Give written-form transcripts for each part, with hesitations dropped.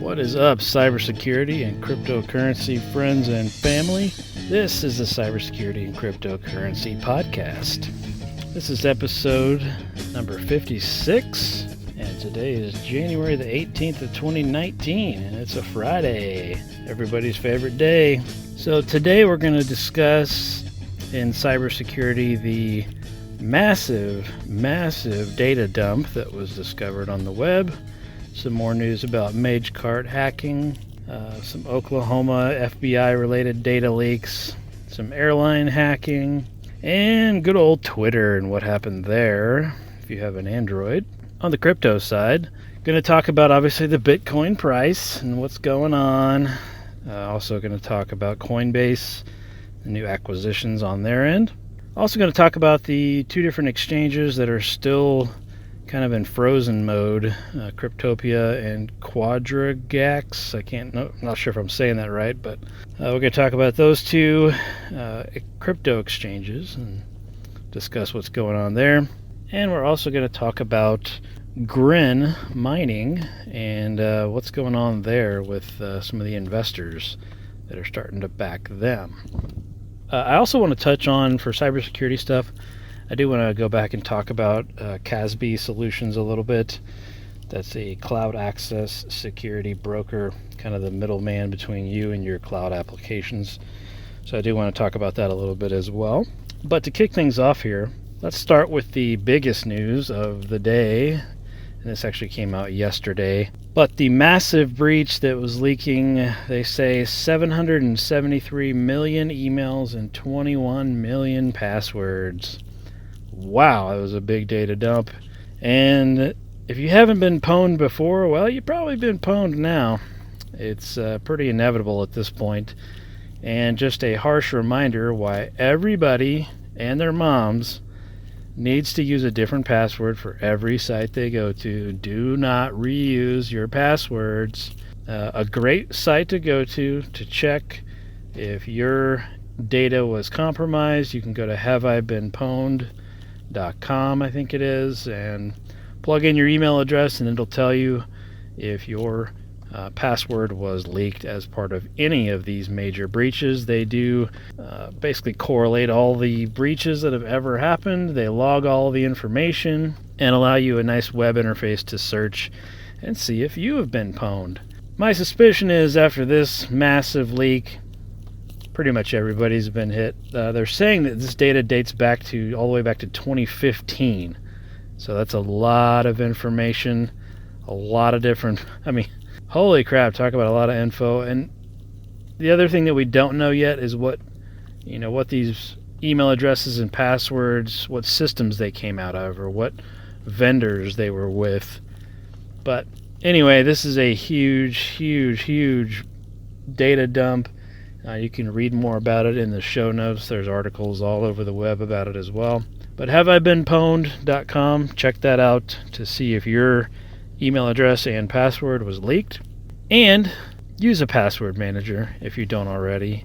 What is up, cybersecurity and cryptocurrency friends and family? This is the Cybersecurity and Cryptocurrency Podcast. This is episode number 56, and today is January the 18th of 2019, and it's a Friday, everybody's favorite day. So today we're going to discuss in cybersecurity the massive data dump that was discovered on the web. Some more news about Magecart hacking, some Oklahoma FBI-related data leaks, some airline hacking, and good old Twitter and what happened there, if you have an Android. On the crypto side, going to talk about, obviously, the Bitcoin price and what's going on. Also going to talk about Coinbase, the new acquisitions on their end. Also going to talk about the two different exchanges that are still kind of in frozen mode, Cryptopia and Quadragax. I'm not sure if I'm saying that right, but we're going to talk about those two crypto exchanges and discuss what's going on there. And we're also going to talk about Grin mining and what's going on there with some of the investors that are starting to back them. I also want to touch on, for cybersecurity stuff, I do want to go back and talk about CASB Solutions a little bit. That's a cloud access security broker, kind of the middleman between you and your cloud applications. So I do want to talk about that a little bit as well. But to kick things off here, let's start with the biggest news of the day. And this actually came out yesterday. But the massive breach that was leaking, they say 773 million emails and 21 million passwords. Wow, that was a big data dump. And if you haven't been pwned before, well, you've probably been pwned now. It's pretty inevitable at this point. And just a harsh reminder why everybody and their moms needs to use a different password for every site they go to. Do not reuse your passwords. A great site to go to check if your data was compromised, you can go to haveibeenpwned.com, I think it is, and plug in your email address, and it'll tell you if your password was leaked as part of any of these major breaches. They do basically correlate all the breaches that have ever happened. They log all the information and allow you a nice web interface to search and see if you have been pwned. My suspicion is after this massive leak, pretty much everybody's been hit. They're saying that this data dates back to all the way back to 2015. So that's a lot of information, a lot of different, holy crap, talk about a lot of info. And the other thing that we don't know yet is what these email addresses and passwords, what systems they came out of, or what vendors they were with. But anyway, this is a huge data dump. You can read more about it in the show notes. There's articles all over the web about it as well. But haveibeenpwned.com, check that out to see if your email address and password was leaked. And use a password manager if you don't already.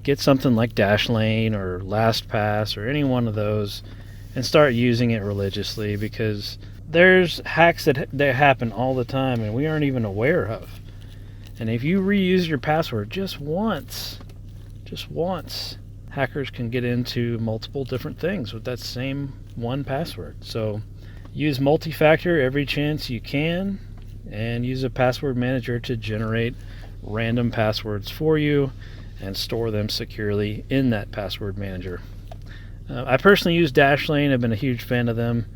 Get something like Dashlane or LastPass or any one of those and start using it religiously, because there's hacks that happen all the time and we aren't even aware of. And if you reuse your password just once, hackers can get into multiple different things with that same one password. So use multi-factor every chance you can, and use a password manager to generate random passwords for you and store them securely in that password manager. I personally use Dashlane. I've been a huge fan of them.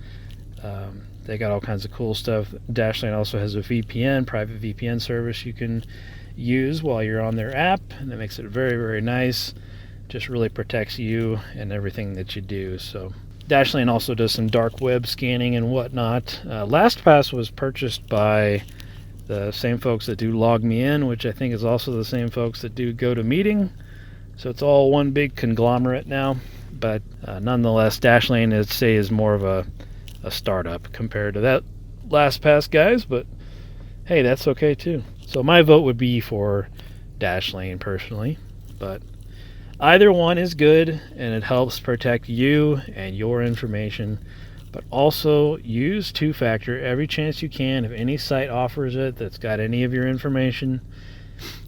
They got all kinds of cool stuff. Dashlane also has a VPN, private VPN service you can use while you're on their app, and that makes it very nice. Just really protects you and everything that you do. So Dashlane also does some dark web scanning and whatnot. LastPass was purchased by the same folks that do LogMeIn, which I think is also the same folks that do GoToMeeting. So it's all one big conglomerate now. But nonetheless, Dashlane, I'd say, is more of a startup compared to that LastPass guys. But hey, that's okay too. So my vote would be for Dashlane personally. But either one is good, and it helps protect you and your information but also use two-factor every chance you can. If any site offers it that's got any of your information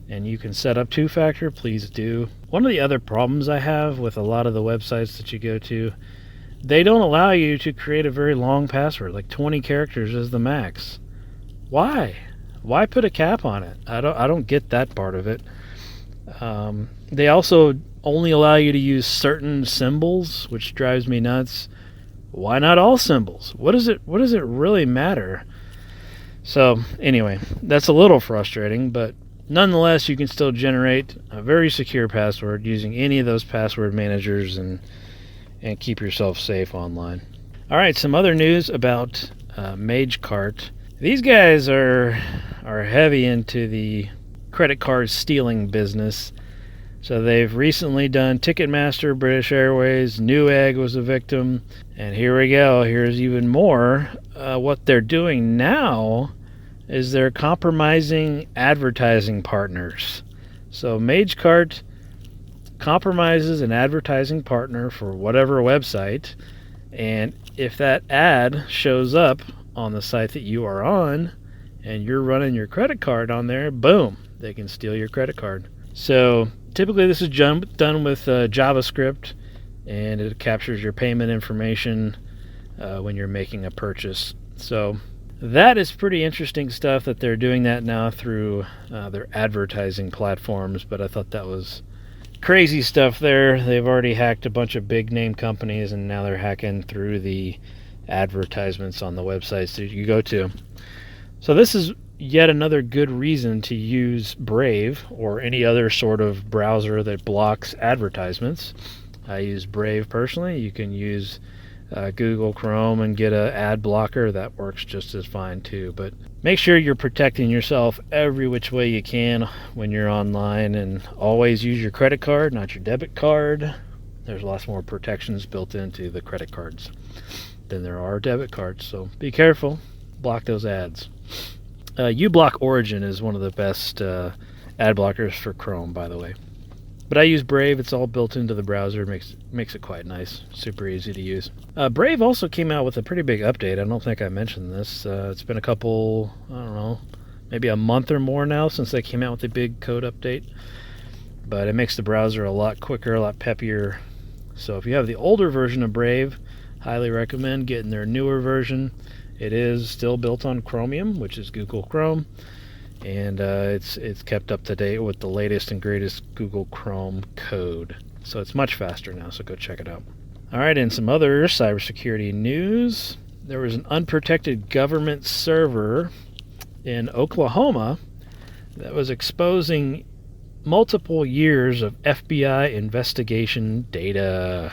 and you can set up two-factor, please do. One of the other problems I have with a lot of the websites that you go to, they don't allow you to create a very long password, like 20 characters is the max. Why? Why put a cap on it? I don't get that part of it. They also only allow you to use certain symbols, which drives me nuts. Why not all symbols? What does it really matter? So anyway, that's a little frustrating, but nonetheless, you can still generate a very secure password using any of those password managers and keep yourself safe online. All right, some other news about MageCart. These guys are heavy into the credit card stealing business. So they've recently done Ticketmaster, British Airways, Newegg was a victim, and here we go. Here's even more. What they're doing now is they're compromising advertising partners. So MageCart compromises an advertising partner for whatever website, and if that ad shows up on the site that you are on and you're running your credit card on there, boom, they can steal your credit card. So typically this is done with JavaScript, and it captures your payment information when you're making a purchase. So that is pretty interesting stuff that they're doing that now through their advertising platforms, but I thought that was crazy stuff there. They've already hacked a bunch of big name companies, and now they're hacking through the advertisements on the websites that you go to. So this is yet another good reason to use Brave or any other sort of browser that blocks advertisements. I use Brave personally. You can use Google Chrome and get an ad blocker. That works just as fine too. But make sure you're protecting yourself every which way you can when you're online, and always use your credit card, not your debit card. There's lots more protections built into the credit cards than there are debit cards, so be careful. Block those ads. uBlock Origin is one of the best ad blockers for Chrome, by the way. But I use Brave. It's all built into the browser. Makes it quite nice. Super easy to use. Brave also came out with a pretty big update. I don't think I mentioned this. It's been a couple, I don't know, maybe a month or more now since they came out with a big code update. But it makes the browser a lot quicker, a lot peppier. So if you have the older version of Brave, highly recommend getting their newer version. It is still built on Chromium, which is Google Chrome, and it's kept up to date with the latest and greatest Google Chrome code. So it's much faster now, so go check it out. All right, and some other cybersecurity news. There was an unprotected government server in Oklahoma that was exposing multiple years of FBI investigation data.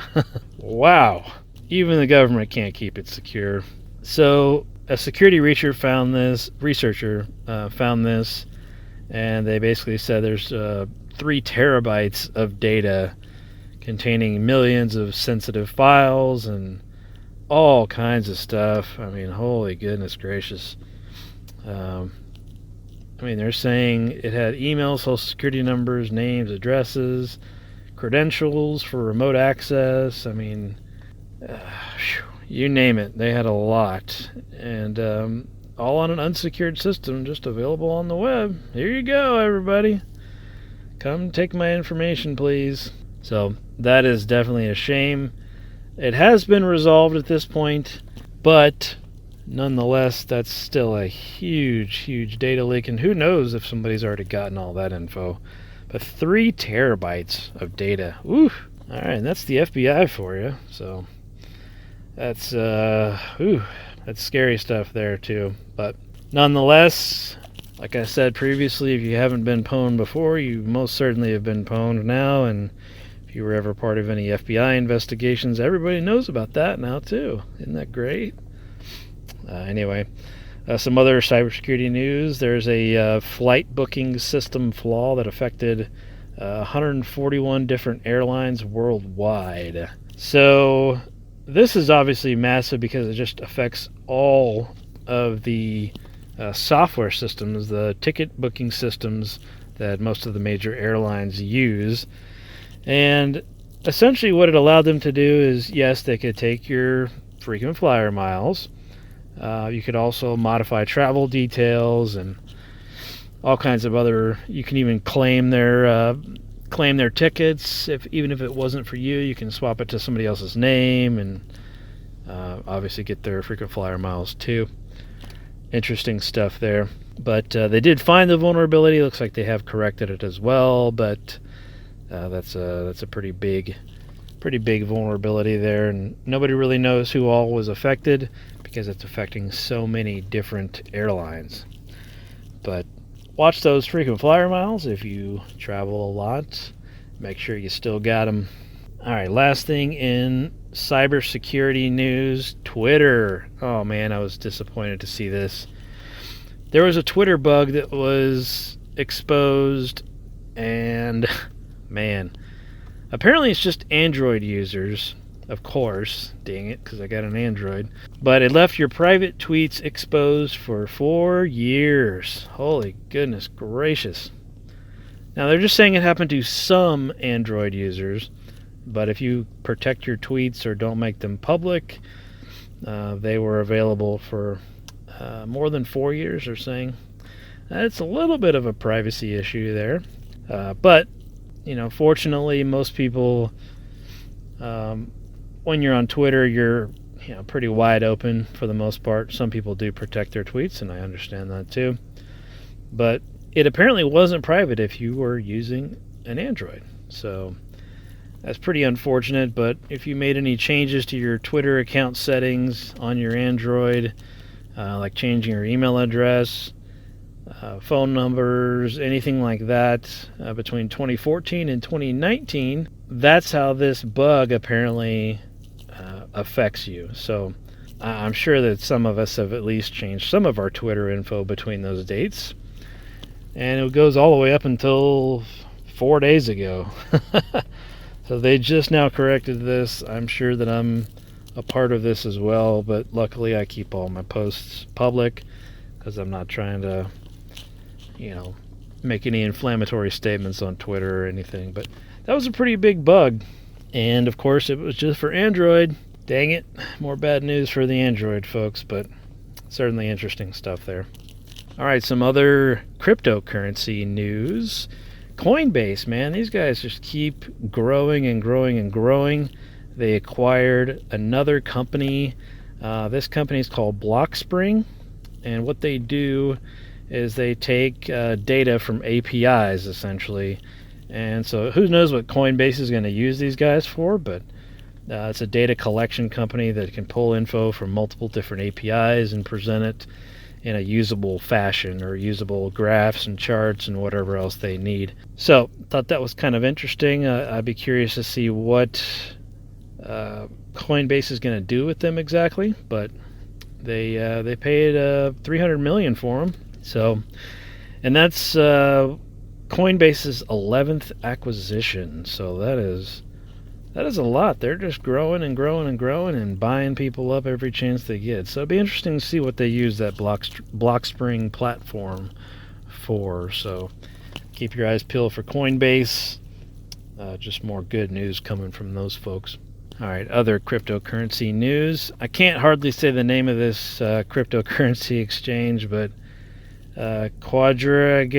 Wow. Even the government can't keep it secure. So a security researcher found this, and they basically said there's 3 terabytes of data containing millions of sensitive files and all kinds of stuff. I mean, holy goodness gracious. They're saying it had emails, social security numbers, names, addresses, credentials for remote access. You name it. They had a lot. And all on an unsecured system, just available on the web. Here you go, everybody. Come take my information, please. So that is definitely a shame. It has been resolved at this point, but nonetheless, that's still a huge, huge data leak, and who knows if somebody's already gotten all that info. But 3 terabytes of data. Woo! Alright, that's the FBI for you. So that's scary stuff there too. But nonetheless, like I said previously, if you haven't been pwned before, you most certainly have been pwned now, and if you were ever part of any FBI investigations, everybody knows about that now too. Isn't that great? Anyway, some other cybersecurity news. There's a flight booking system flaw that affected 141 different airlines worldwide. So this is obviously massive because it just affects all of the software systems, the ticket booking systems that most of the major airlines use. And essentially what it allowed them to do is, yes, they could take your frequent flyer miles. You could also modify travel details and all kinds of other. You can even claim their tickets. Even if it wasn't for you, you can swap it to somebody else's name and obviously get their frequent flyer miles too. Interesting stuff there. But they did find the vulnerability. Looks like they have corrected it as well. But that's a pretty big vulnerability there, and nobody really knows who all was affected because it's affecting so many different airlines. But watch those frequent flyer miles if you travel a lot. Make sure you still got them. All right, last thing in cybersecurity news, Twitter. Oh man, I was disappointed to see this. There was a Twitter bug that was exposed, and man, apparently it's just Android users, of course, dang it, because I got an Android. But it left your private tweets exposed for 4 years. Holy goodness gracious. Now they're just saying it happened to some Android users, but if you protect your tweets or don't make them public, they were available for more than 4 years, they're saying. It's a little bit of a privacy issue there. But fortunately, most people, when you're on Twitter, you're pretty wide open for the most part. Some people do protect their tweets, and I understand that too. But it apparently wasn't private if you were using an Android. So that's pretty unfortunate. But if you made any changes to your Twitter account settings on your Android, like changing your email address, phone numbers, anything like that, between 2014 and 2019, that's how this bug apparently affects you. So I'm sure that some of us have at least changed some of our Twitter info between those dates. And it goes all the way up until 4 days ago. So they just now corrected this. I'm sure that I'm a part of this as well, but luckily I keep all my posts public because I'm not trying to make any inflammatory statements on Twitter or anything. But that was a pretty big bug. And of course it was just for Android. Dang it. More bad news for the Android folks, but certainly interesting stuff there. All right, some other cryptocurrency news. Coinbase, man, these guys just keep growing and growing and growing. They acquired another company. This company is called Blockspring. And what they do is they take data from APIs, essentially. And so who knows what Coinbase is going to use these guys for, but it's a data collection company that can pull info from multiple different APIs and present it in a usable fashion, or usable graphs and charts and whatever else they need. So thought that was kind of interesting. I'd be curious to see what Coinbase is going to do with them exactly, but they paid $300 million for them. So, and that's Coinbase's 11th acquisition. So that is a lot. They're just growing and growing and growing and buying people up every chance they get. So it'd be interesting to see what they use that Blockspring platform for. So keep your eyes peeled for Coinbase. Just more good news coming from those folks. All right, other cryptocurrency news. I can't hardly say the name of this cryptocurrency exchange, but Quadriga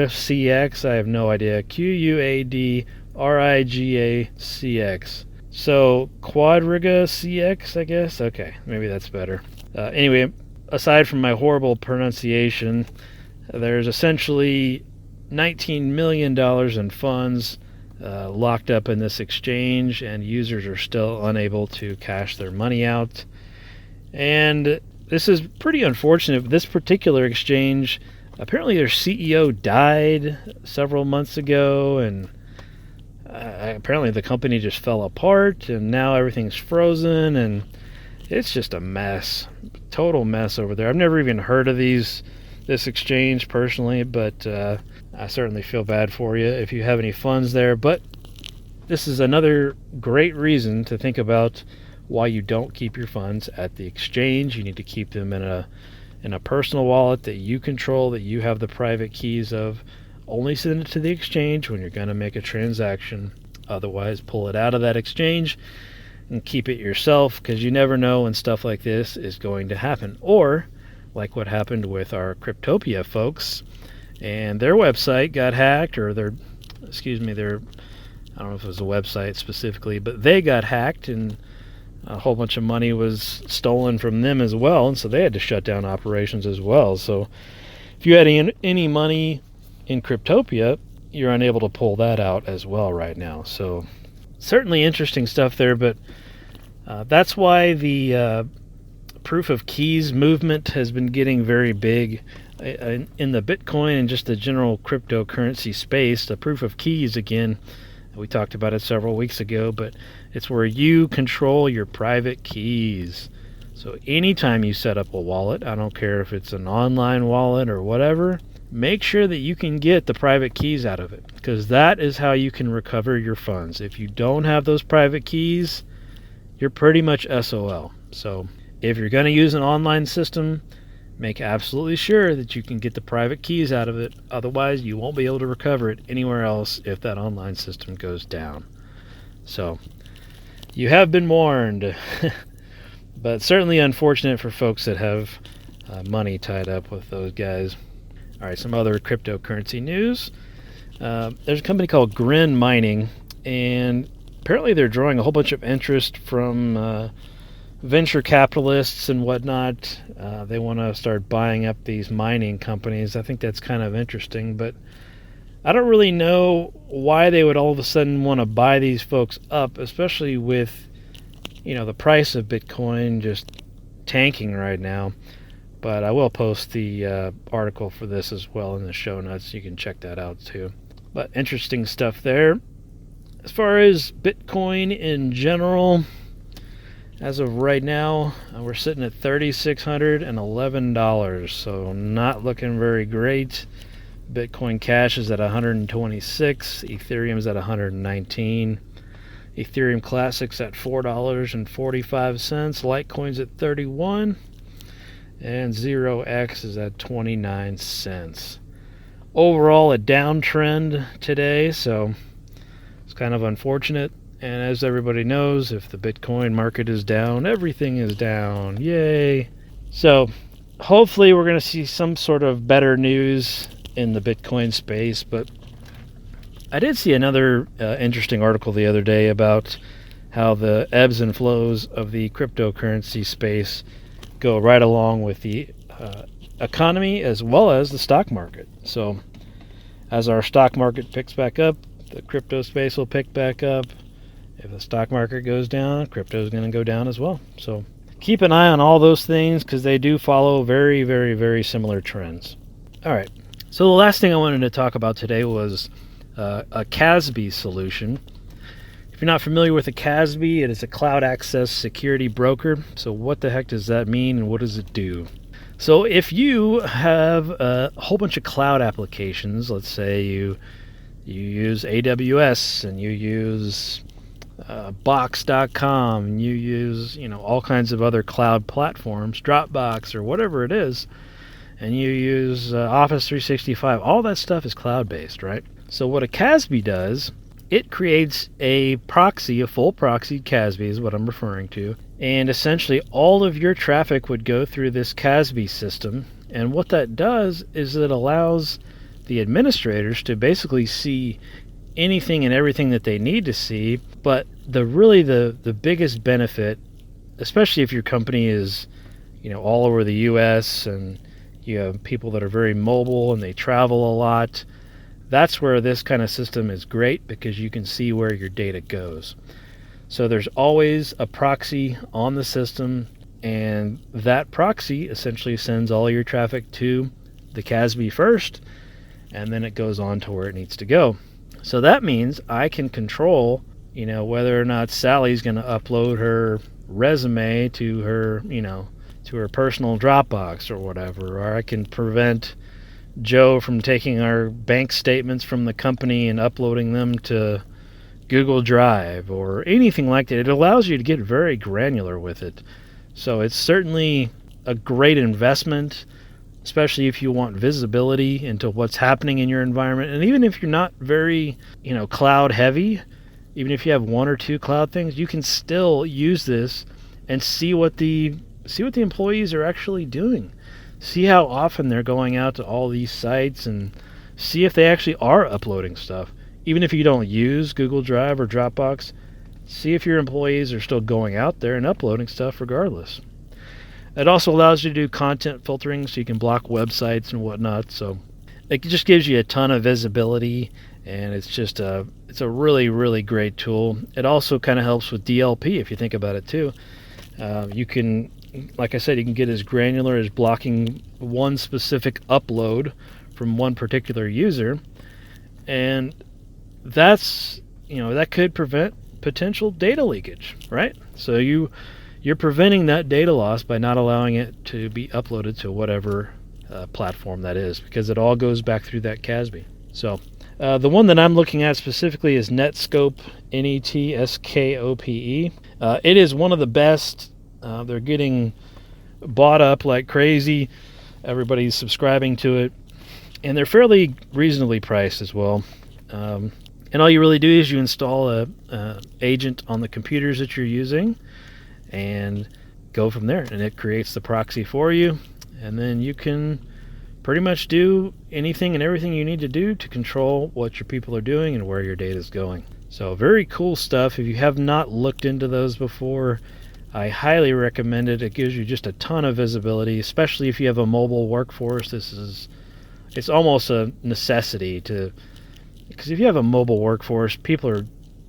CX. I have no idea. QUADRIGA-CX. So Quadriga CX, I guess. Okay, maybe that's better. Anyway, aside from my horrible pronunciation, there's essentially $19 million in funds locked up in this exchange, and users are still unable to cash their money out. And this is pretty unfortunate. This particular exchange, apparently their CEO died several months ago, and apparently the company just fell apart, and now everything's frozen, and it's just a mess. Total mess over there. I've never even heard of this exchange personally, but I certainly feel bad for you if you have any funds there. But this is another great reason to think about why you don't keep your funds at the exchange. You need to keep them in a personal wallet that you control, that you have the private keys of. Only send it to the exchange when you're going to make a transaction. Otherwise, pull it out of that exchange and keep it yourself, because you never know when stuff like this is going to happen. Or, like what happened with our Cryptopia folks, and their website got hacked, or their, I don't know if it was a website specifically, but they got hacked, and a whole bunch of money was stolen from them as well, and so they had to shut down operations as well. So if you had any money in Cryptopia, you're unable to pull that out as well right now. So certainly interesting stuff there, but that's why the proof of keys movement has been getting very big in the Bitcoin and just the general cryptocurrency space. The proof of keys, again, we talked about it several weeks ago, but it's where you control your private keys. So anytime you set up a wallet, I don't care if it's an online wallet or whatever, make sure that you can get the private keys out of it, because that is how you can recover your funds. If you don't have those private keys, you're pretty much SOL. So if you're going to use an online system, make absolutely sure that you can get the private keys out of it. Otherwise, you won't be able to recover it anywhere else if that online system goes down. So you have been warned. But certainly unfortunate for folks that have money tied up with those guys. All right, some other cryptocurrency news. There's a company called Grin Mining, and apparently they're drawing a whole bunch of interest from venture capitalists and whatnot. They want to start buying up these mining companies. I think that's kind of interesting, but I don't really know why they would all of a sudden want to buy these folks up, especially with, the price of Bitcoin just tanking right now. But I will post the article for this as well in the show notes. You can check that out too. But interesting stuff there. As far as Bitcoin in general, as of right now, we're sitting at $3,611, so not looking very great. Bitcoin Cash is at 126, Ethereum's at 119, Ethereum Classic's at $4.45, Litecoin's at 31, and 0x is at 29 cents. Overall, a downtrend today, so it's kind of unfortunate. And as everybody knows, if the Bitcoin market is down, everything is down. Yay! So hopefully we're going to see some sort of better news in the Bitcoin space. But I did see another interesting article the other day about how the ebbs and flows of the cryptocurrency space go right along with the economy as well as the stock market. So as our stock market picks back up, the crypto space will pick back up. If the stock market goes down, crypto is going to go down as well. So keep an eye on all those things, because they do follow very, very, very similar trends. All right. So the last thing I wanted to talk about today was a CASB solution. If you're not familiar with a CASB, it is a cloud access security broker. So what the heck does that mean, and what does it do? So if you have a whole bunch of cloud applications, let's say you use AWS and you use Box.com, you use all kinds of other cloud platforms, Dropbox or whatever it is, and you use Office 365, all that stuff is cloud-based, right? So what a CASB does, it creates a proxy, a full proxy. CASB is what I'm referring to, and essentially all of your traffic would go through this CASB system. And what that does is it allows the administrators to basically see anything and everything that they need to see. But the biggest benefit, especially if your company is all over the US and you have people that are very mobile and they travel a lot, that's where this kind of system is great, because you can see where your data goes. So there's always a proxy on the system, and that proxy essentially sends all your traffic to the CASB first, and then it goes on to where it needs to go. So that means I can control, whether or not Sally's going to upload her resume to her, to her personal Dropbox or whatever, or I can prevent Joe from taking our bank statements from the company and uploading them to Google Drive or anything like that. It allows you to get very granular with it. So it's certainly a great investment, especially if you want visibility into what's happening in your environment. And even if you're not very, cloud heavy, even if you have one or two cloud things, you can still use this and see what the employees are actually doing. See how often they're going out to all these sites and see if they actually are uploading stuff. Even if you don't use Google Drive or Dropbox, see if your employees are still going out there and uploading stuff regardless. It also allows you to do content filtering so you can block websites and whatnot. So it just gives you a ton of visibility, and it's a really, really great tool. It also kind of helps with DLP if you think about it too. You can, like I said, you can get as granular as blocking one specific upload from one particular user, and that could prevent potential data leakage, right? So you're preventing that data loss by not allowing it to be uploaded to whatever platform that is, because it all goes back through that CASB. So the one that I'm looking at specifically is Netskope, Netskope. It is one of the best. They're getting bought up like crazy. Everybody's subscribing to it, and they're fairly reasonably priced as well. And all you really do is you install a agent on the computers that you're using and go from there, and it creates the proxy for you, and then you can pretty much do anything and everything you need to do to control what your people are doing and where your data is going. So very cool stuff. If you have not looked into those before, I highly recommend it. It gives you just a ton of visibility, especially if you have a mobile workforce. It's almost a necessity because if you have a mobile workforce, people are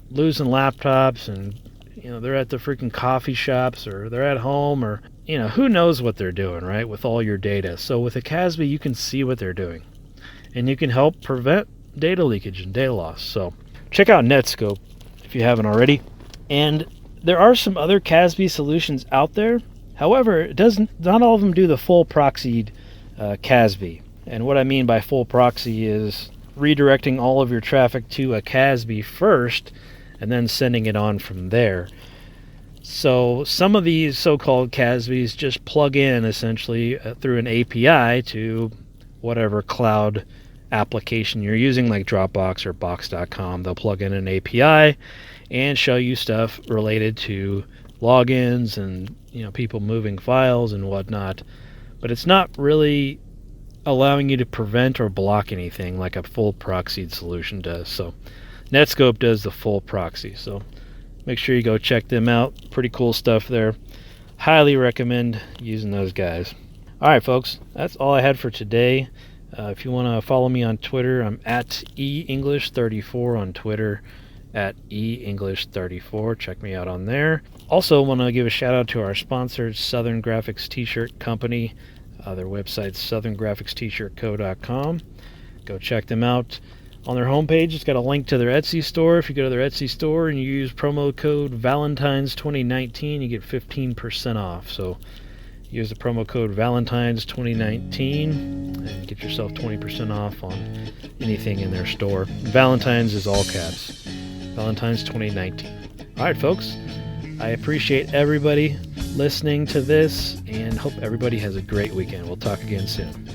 losing laptops, and they're at the freaking coffee shops, or they're at home, or who knows what they're doing, right, with all your data. So with a CASB, you can see what they're doing, and you can help prevent data leakage and data loss. So check out Netskope if you haven't already. And there are some other CASB solutions out there. However, not all of them do the full proxied CASB. And what I mean by full proxy is redirecting all of your traffic to a CASB first and then sending it on from there. So some of these so-called CASBs just plug in essentially through an API to whatever cloud application you're using, like Dropbox or Box.com. They'll plug in an API and show you stuff related to logins and people moving files and whatnot. But it's not really allowing you to prevent or block anything like a full proxied solution does. So Netskope does the full proxy. So make sure you go check them out. Pretty cool stuff there. Highly recommend using those guys. All right, folks, that's all I had for today. If you want to follow me on Twitter, I'm at eEnglish34 on Twitter, at eEnglish34. Check me out on there. Also want to give a shout out to our sponsor, Southern Graphics T-Shirt Company. Their website's southerngraphicst-shirtco.com. Go check them out. On their homepage, it's got a link to their Etsy store. If you go to their Etsy store and you use promo code Valentine's2019, you get 15% off. So use the promo code Valentine's2019 and get yourself 20% off on anything in their store. Valentine's is all caps. Valentine's2019. All right, folks. I appreciate everybody listening to this and hope everybody has a great weekend. We'll talk again soon.